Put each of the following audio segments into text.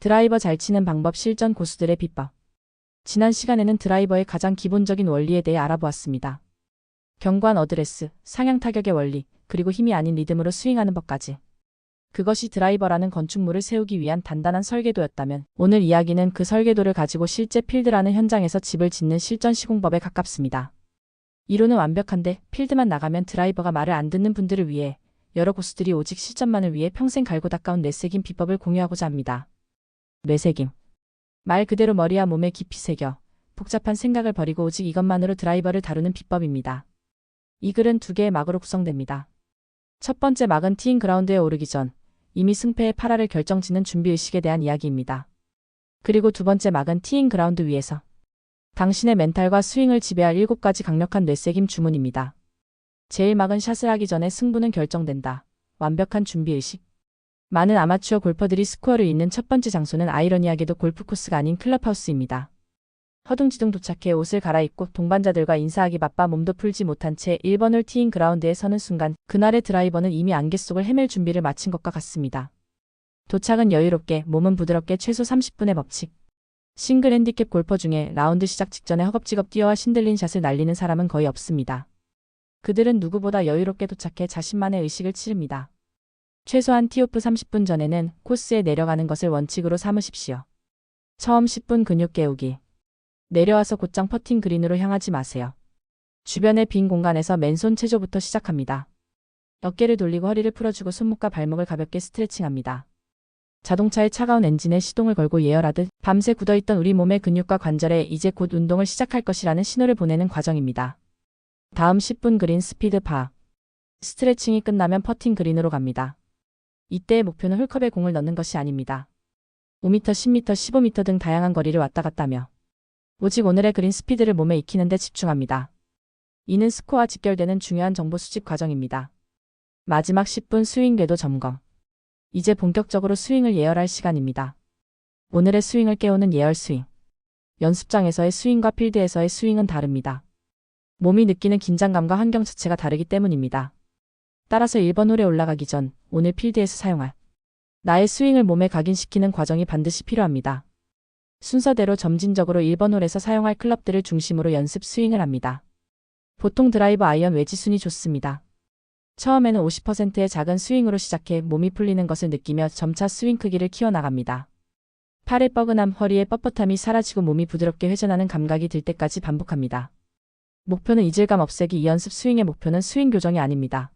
드라이버 잘 치는 방법 실전 고수들의 비법. 지난 시간에는 드라이버의 가장 기본적인 원리에 대해 알아보았습니다. 경관 어드레스, 상향 타격의 원리, 그리고 힘이 아닌 리듬으로 스윙하는 법까지. 그것이 드라이버라는 건축물을 세우기 위한 단단한 설계도였다면 오늘 이야기는 그 설계도를 가지고 실제 필드라는 현장에서 집을 짓는 실전 시공법에 가깝습니다. 이론은 완벽한데 필드만 나가면 드라이버가 말을 안 듣는 분들을 위해 여러 고수들이 오직 실전만을 위해 평생 갈고 닦아온 뇌새김 비법을 공유하고자 합니다. 뇌새김. 말 그대로 머리와 몸에 깊이 새겨 복잡한 생각을 버리고 오직 이것만으로 드라이버를 다루는 비법입니다. 이 글은 두 개의 막으로 구성됩니다. 첫 번째 막은 티잉 그라운드에 오르기 전 이미 승패의 파라를 결정짓는 준비의식에 대한 이야기입니다. 그리고 두 번째 막은 티잉 그라운드 위에서 당신의 멘탈과 스윙을 지배할 7가지 강력한 뇌새김 주문입니다. 제일 막은 샷을 하기 전에 승부는 결정된다. 완벽한 준비의식. 많은 아마추어 골퍼들이 스코어를 잇는 첫 번째 장소는 아이러니하게도 골프 코스가 아닌 클럽하우스입니다. 허둥지둥 도착해 옷을 갈아입고 동반자들과 인사하기 바빠 몸도 풀지 못한 채 1번 홀 티잉 그라운드에 서는 순간 그날의 드라이버는 이미 안개 속을 헤맬 준비를 마친 것과 같습니다. 도착은 여유롭게, 몸은 부드럽게 최소 30분의 법칙. 싱글 핸디캡 골퍼 중에 라운드 시작 직전에 허겁지겁 뛰어와 신들린 샷을 날리는 사람은 거의 없습니다. 그들은 누구보다 여유롭게 도착해 자신만의 의식을 치릅니다. 최소한 티오프 30분 전에는 코스에 내려가는 것을 원칙으로 삼으십시오. 처음 10분 근육 깨우기. 내려와서 곧장 퍼팅 그린으로 향하지 마세요. 주변의 빈 공간에서 맨손 체조부터 시작합니다. 어깨를 돌리고 허리를 풀어주고 손목과 발목을 가볍게 스트레칭합니다. 자동차의 차가운 엔진에 시동을 걸고 예열하듯 밤새 굳어있던 우리 몸의 근육과 관절에 이제 곧 운동을 시작할 것이라는 신호를 보내는 과정입니다. 다음 10분 그린 스피드 파악. 스트레칭이 끝나면 퍼팅 그린으로 갑니다. 이때의 목표는 홀컵에 공을 넣는 것이 아닙니다. 5m, 10m, 15m 등 다양한 거리를 왔다 갔다 하며 오직 오늘의 그린 스피드를 몸에 익히는 데 집중합니다. 이는 스코어와 직결되는 중요한 정보 수집 과정입니다. 마지막 10분 스윙 궤도 점검. 이제 본격적으로 스윙을 예열할 시간입니다. 오늘의 스윙을 깨우는 예열 스윙. 연습장에서의 스윙과 필드에서의 스윙은 다릅니다. 몸이 느끼는 긴장감과 환경 자체가 다르기 때문입니다. 따라서 1번 홀에 올라가기 전 오늘 필드에서 사용할 나의 스윙을 몸에 각인시키는 과정이 반드시 필요합니다. 순서대로 점진적으로 1번 홀에서 사용할 클럽들을 중심으로 연습 스윙을 합니다. 보통 드라이버 아이언 웨지 순이 좋습니다. 처음에는 50%의 작은 스윙으로 시작해 몸이 풀리는 것을 느끼며 점차 스윙 크기를 키워나갑니다. 팔의 뻐근함, 허리의 뻣뻣함이 사라지고 몸이 부드럽게 회전하는 감각이 들 때까지 반복합니다. 목표는 이질감 없애기. 이 연습 스윙의 목표는 스윙 교정이 아닙니다.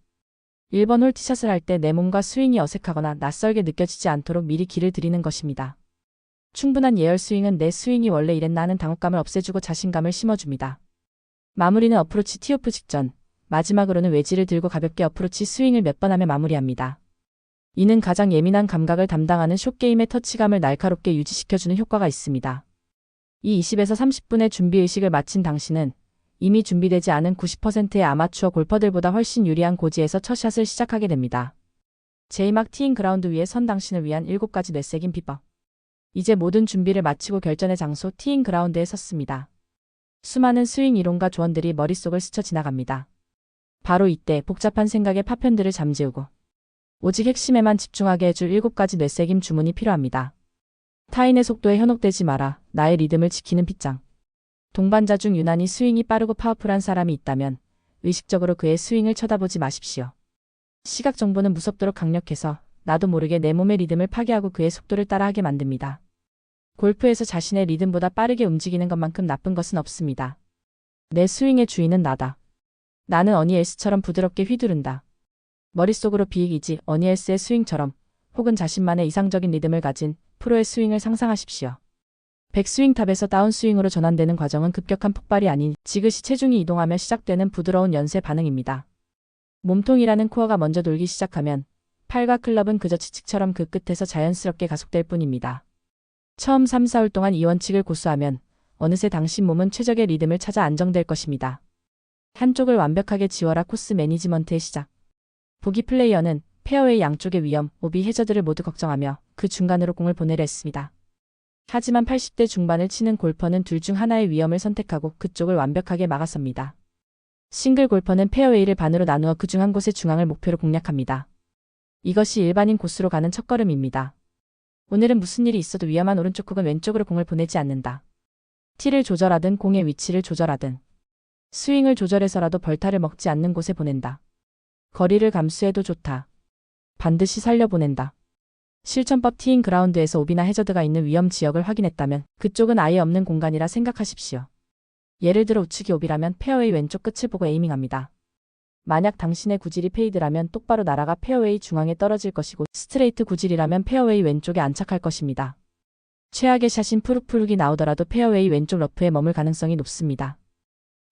1번 홀 티샷을 할 때 내 몸과 스윙이 어색하거나 낯설게 느껴지지 않도록 미리 기를 들이는 것입니다. 충분한 예열 스윙은 내 스윙이 원래 이랬나 하는 당혹감을 없애주고 자신감을 심어줍니다. 마무리는 어프로치 티오프 직전, 마지막으로는 웨지를 들고 가볍게 어프로치 스윙을 몇 번 하며 마무리합니다. 이는 가장 예민한 감각을 담당하는 숏게임의 터치감을 날카롭게 유지시켜주는 효과가 있습니다. 이 20에서 30분의 준비의식을 마친 당신은 이미 준비되지 않은 90%의 아마추어 골퍼들보다 훨씬 유리한 고지에서 첫 샷을 시작하게 됩니다. 제2막 티잉 그라운드 위에 선 당신을 위한 7가지 뇌새김 비법. 이제 모든 준비를 마치고 결전의 장소 티잉 그라운드에 섰습니다. 수많은 스윙 이론과 조언들이 머릿속을 스쳐 지나갑니다. 바로 이때 복잡한 생각의 파편들을 잠재우고 오직 핵심에만 집중하게 해줄 7가지 뇌새김 주문이 필요합니다. 타인의 속도에 현혹되지 마라. 나의 리듬을 지키는 빗장. 동반자 중 유난히 스윙이 빠르고 파워풀한 사람이 있다면 의식적으로 그의 스윙을 쳐다보지 마십시오. 시각 정보는 무섭도록 강력해서 나도 모르게 내 몸의 리듬을 파괴하고 그의 속도를 따라하게 만듭니다. 골프에서 자신의 리듬보다 빠르게 움직이는 것만큼 나쁜 것은 없습니다. 내 스윙의 주인은 나다. 나는 어니 엘스처럼 부드럽게 휘두른다. 머릿속으로 비익이지 어니 엘스의 스윙처럼 혹은 자신만의 이상적인 리듬을 가진 프로의 스윙을 상상하십시오. 백스윙탑에서 다운스윙으로 전환되는 과정은 급격한 폭발이 아닌 지그시 체중이 이동하며 시작되는 부드러운 연쇄 반응입니다. 몸통이라는 코어가 먼저 돌기 시작하면 팔과 클럽은 그저 치칙처럼 그 끝에서 자연스럽게 가속될 뿐입니다. 처음 3, 4홀 동안 이 원칙을 고수하면 어느새 당신 몸은 최적의 리듬을 찾아 안정될 것입니다. 한쪽을 완벽하게 지워라. 코스 매니지먼트의 시작. 보기 플레이어는 페어웨이 양쪽의 위험, 오비 해저드를 모두 걱정하며 그 중간으로 공을 보내려 했습니다. 하지만 80대 중반을 치는 골퍼는 둘 중 하나의 위험을 선택하고 그쪽을 완벽하게 막아섭니다. 싱글 골퍼는 페어웨이를 반으로 나누어 그 중 한 곳의 중앙을 목표로 공략합니다. 이것이 일반인 코스로 가는 첫걸음입니다. 오늘은 무슨 일이 있어도 위험한 오른쪽 혹은 왼쪽으로 공을 보내지 않는다. 티를 조절하든 공의 위치를 조절하든 스윙을 조절해서라도 벌타를 먹지 않는 곳에 보낸다. 거리를 감수해도 좋다. 반드시 살려보낸다. 실전법 티잉 그라운드에서 오비나 해저드가 있는 위험 지역을 확인했다면 그쪽은 아예 없는 공간이라 생각하십시오. 예를 들어 우측이 오비라면 페어웨이 왼쪽 끝을 보고 에이밍합니다. 만약 당신의 구질이 페이드라면 똑바로 날아가 페어웨이 중앙에 떨어질 것이고 스트레이트 구질이라면 페어웨이 왼쪽에 안착할 것입니다. 최악의 샷인 푸르푸르기 나오더라도 페어웨이 왼쪽 러프에 머물 가능성이 높습니다.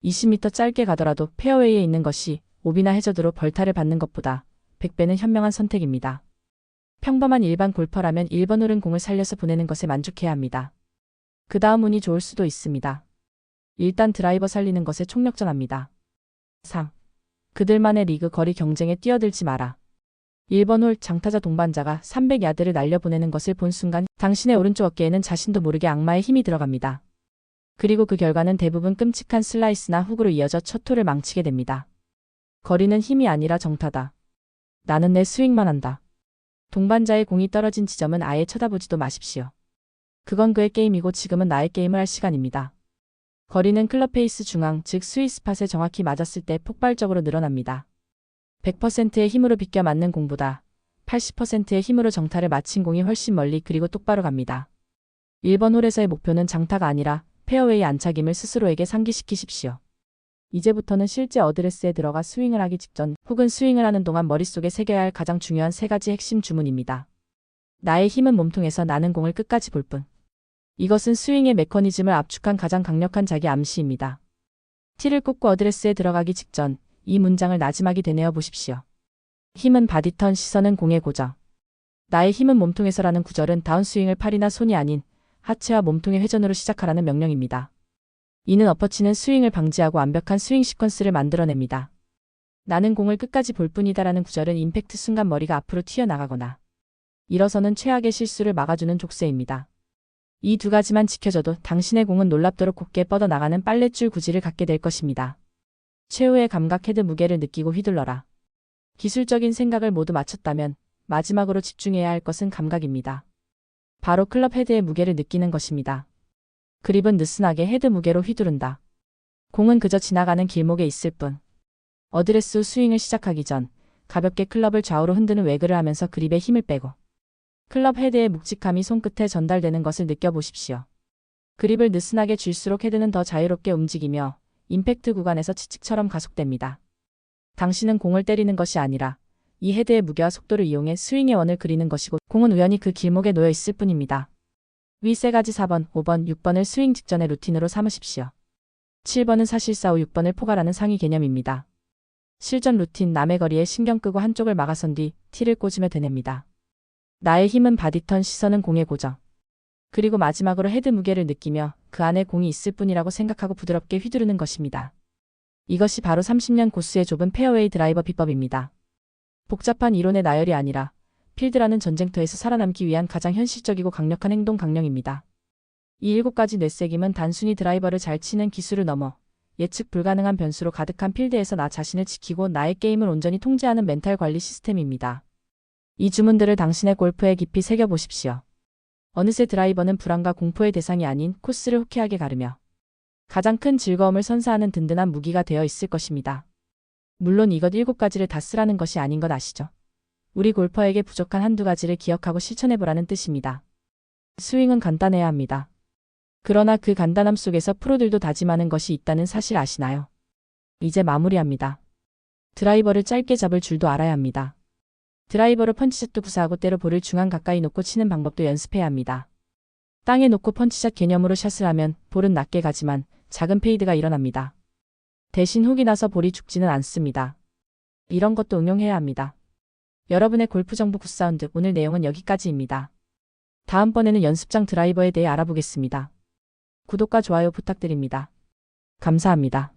20m 짧게 가더라도 페어웨이에 있는 것이 오비나 해저드로 벌타를 받는 것보다 100배는 현명한 선택입니다. 평범한 일반 골퍼라면 1번 홀은 공을 살려서 보내는 것에 만족해야 합니다. 그 다음 운이 좋을 수도 있습니다. 일단 드라이버 살리는 것에 총력전합니다. 3. 그들만의 리그 거리 경쟁에 뛰어들지 마라. 1번 홀 장타자 동반자가 300야드를 날려보내는 것을 본 순간 당신의 오른쪽 어깨에는 자신도 모르게 악마의 힘이 들어갑니다. 그리고 그 결과는 대부분 끔찍한 슬라이스나 훅으로 이어져 첫 홀을 망치게 됩니다. 거리는 힘이 아니라 정타다. 나는 내 스윙만 한다. 동반자의 공이 떨어진 지점은 아예 쳐다보지도 마십시오. 그건 그의 게임이고 지금은 나의 게임을 할 시간입니다. 거리는 클럽 페이스 중앙, 즉 스윗스팟에 정확히 맞았을 때 폭발적으로 늘어납니다. 100%의 힘으로 비껴 맞는 공보다 80%의 힘으로 정타를 맞힌 공이 훨씬 멀리 그리고 똑바로 갑니다. 1번 홀에서의 목표는 장타가 아니라 페어웨이 안착임을 스스로에게 상기시키십시오. 이제부터는 실제 어드레스에 들어가 스윙을 하기 직전 혹은 스윙을 하는 동안 머릿속에 새겨야 할 가장 중요한 3가지 핵심 주문입니다. 나의 힘은 몸통에서 나는 공을 끝까지 볼 뿐. 이것은 스윙의 메커니즘을 압축한 가장 강력한 자기 암시입니다. 티를 꽂고 어드레스에 들어가기 직전 이 문장을 나지막이 되뇌어 보십시오. 힘은 바디턴, 시선은 공의 고정. 나의 힘은 몸통에서라는 구절은 다운스윙을 팔이나 손이 아닌 하체와 몸통의 회전으로 시작하라는 명령입니다. 이는 엎어치는 스윙을 방지하고 완벽한 스윙 시퀀스를 만들어냅니다. 나는 공을 끝까지 볼 뿐이다라는 구절은 임팩트 순간 머리가 앞으로 튀어나가거나 일어서는 최악의 실수를 막아주는 족쇄입니다. 이 2가지만 지켜져도 당신의 공은 놀랍도록 곱게 뻗어나가는 빨랫줄 구질을 갖게 될 것입니다. 최후의 감각 헤드 무게를 느끼고 휘둘러라. 기술적인 생각을 모두 마쳤다면 마지막으로 집중해야 할 것은 감각입니다. 바로 클럽 헤드의 무게를 느끼는 것입니다. 그립은 느슨하게 헤드 무게로 휘두른다. 공은 그저 지나가는 길목에 있을 뿐. 어드레스 후 스윙을 시작하기 전 가볍게 클럽을 좌우로 흔드는 웨그를 하면서 그립에 힘을 빼고 클럽 헤드의 묵직함이 손끝에 전달되는 것을 느껴보십시오. 그립을 느슨하게 쥘수록 헤드는 더 자유롭게 움직이며 임팩트 구간에서 치칙처럼 가속됩니다. 당신은 공을 때리는 것이 아니라 이 헤드의 무게와 속도를 이용해 스윙의 원을 그리는 것이고 공은 우연히 그 길목에 놓여 있을 뿐입니다. 위 3가지 4번, 5번, 6번을 스윙 직전의 루틴으로 삼으십시오. 7번은 사실사 후 6번을 포괄하는 상위 개념입니다. 실전 루틴, 남의 거리에 신경 끄고 한쪽을 막아선 뒤 티를 꽂으며 되냅니다. 나의 힘은 바디턴, 시선은 공의 고정. 그리고 마지막으로 헤드 무게를 느끼며 그 안에 공이 있을 뿐이라고 생각하고 부드럽게 휘두르는 것입니다. 이것이 바로 30년 고수의 좁은 페어웨이 드라이버 비법입니다. 복잡한 이론의 나열이 아니라 필드라는 전쟁터에서 살아남기 위한 가장 현실적이고 강력한 행동 강령입니다. 이 7가지 뇌새김은 단순히 드라이버를 잘 치는 기술을 넘어 예측 불가능한 변수로 가득한 필드에서 나 자신을 지키고 나의 게임을 온전히 통제하는 멘탈 관리 시스템입니다. 이 주문들을 당신의 골프에 깊이 새겨보십시오. 어느새 드라이버는 불안과 공포의 대상이 아닌 코스를 호쾌하게 가르며 가장 큰 즐거움을 선사하는 든든한 무기가 되어 있을 것입니다. 물론 이것 7가지를 다 쓰라는 것이 아닌 것 아시죠? 우리 골퍼에게 부족한 한두 가지를 기억하고 실천해보라는 뜻입니다. 스윙은 간단해야 합니다. 그러나 그 간단함 속에서 프로들도 다짐하는 것이 있다는 사실 아시나요? 이제 마무리합니다. 드라이버를 짧게 잡을 줄도 알아야 합니다. 드라이버로 펀치샷도 구사하고 때로 볼을 중앙 가까이 놓고 치는 방법도 연습해야 합니다. 땅에 놓고 펀치샷 개념으로 샷을 하면 볼은 낮게 가지만 작은 페이드가 일어납니다. 대신 훅이 나서 볼이 죽지는 않습니다. 이런 것도 응용해야 합니다. 여러분의 골프 정보 굿사운드, 오늘 내용은 여기까지입니다. 다음번에는 연습장 드라이버에 대해 알아보겠습니다. 구독과 좋아요 부탁드립니다. 감사합니다.